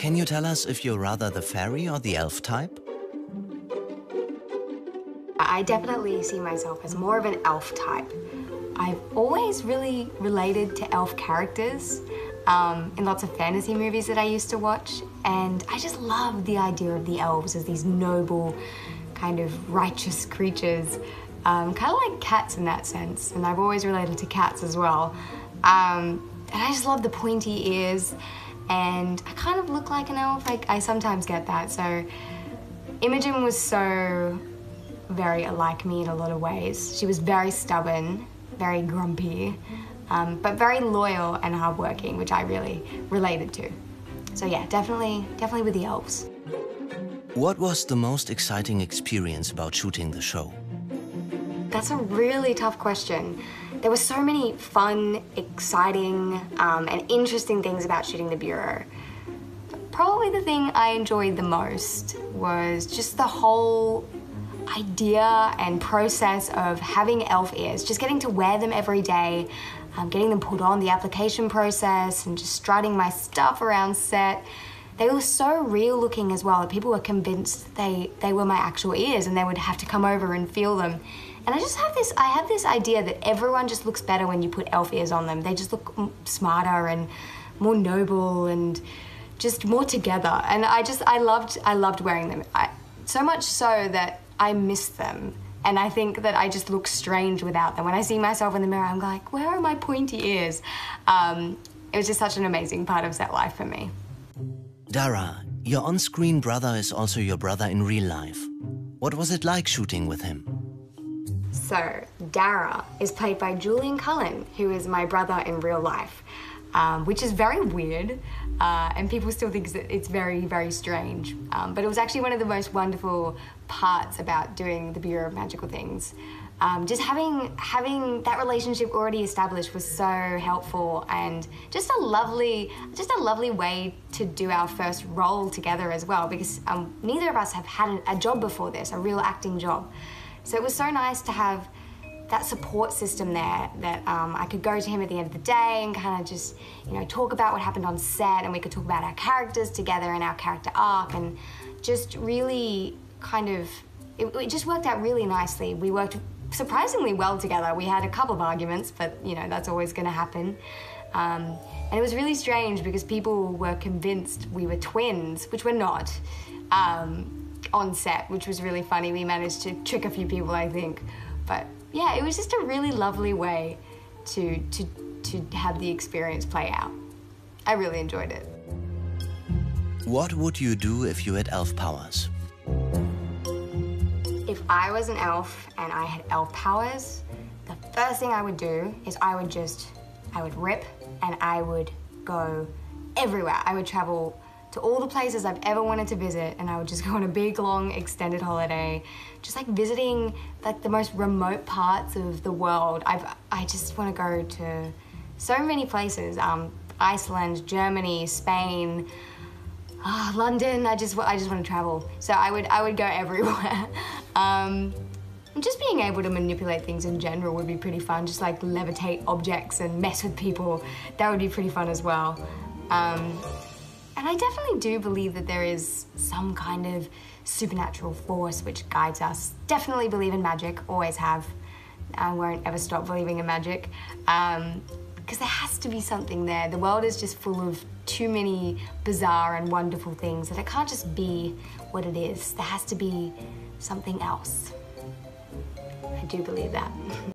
Can you tell us if you're rather the fairy or the elf type? I definitely see myself as more of an elf type. I've always really related to elf characters in lots of fantasy movies that I used to watch, and I just love the idea of the elves as these noble, kind of righteous creatures, kind of like cats in that sense, and I've always related to cats as well. And I just love the pointy ears, and I kind of look like an elf. I sometimes get that, so Imogen was so very like me in a lot of ways. She was very stubborn, very grumpy, but very loyal and hardworking, which I really related to. So yeah, definitely with the elves. What was the most exciting experience about shooting the show? That's a really tough question. There were so many fun, exciting, and interesting things about shooting The Bureau. Probably the thing I enjoyed the most was just the whole idea and process of having elf ears, just getting to wear them every day, getting them put on, the application process, and just strutting my stuff around set. They were so real looking as well that people were convinced they were my actual ears and they would have to come over and feel them. And I have this idea that everyone just looks better when you put elf ears on them. They just look smarter and more noble and just more together. And I loved wearing them. So much so that I miss them. And I think that I just look strange without them. When I see myself in the mirror, I'm like, where are my pointy ears? It was just such an amazing part of set life for me. Dara, your on-screen brother is also your brother in real life. What was it like shooting with him? So, Dara is played by Cullen, who is my brother in real life, which is very weird, and people still think it's very, very strange. But it was actually one of the most wonderful parts about doing The Bureau of Magical Things. Just having that relationship already established was so helpful, and just a lovely way to do our first role together as well, because neither of us have had a job before this, a real acting job. So it was so nice to have that support system there that I could go to him at the end of the day and kind of just, talk about what happened on set, and we could talk about our characters together and our character arc, and just really it just worked out really nicely. We worked surprisingly well together. We had a couple of arguments, but that's always going to happen. And it was really strange because people were convinced we were twins, which we're not, on set, which was really funny. We managed to trick a few people, I think. But yeah, it was just a really lovely way to have the experience play out. I really enjoyed it. What would you do if you had elf powers? If I was an elf and I had elf powers, the first thing I would do is I would rip and I would go everywhere. I would travel to all the places I've ever wanted to visit, and I would just go on a big, long, extended holiday, just like visiting the most remote parts of the world. I just want to go to so many places, Iceland, Germany, Spain, London. I just want to travel. So I would go everywhere. Just being able to manipulate things in general would be pretty fun. Just like levitate objects and mess with people. That would be pretty fun as well. And I definitely do believe that there is some kind of supernatural force which guides us. Definitely believe in magic, always have. I won't ever stop believing in magic. Because there has to be something there. The world is just full of too many bizarre and wonderful things that it can't just be what it is. There has to be something else. I do believe that.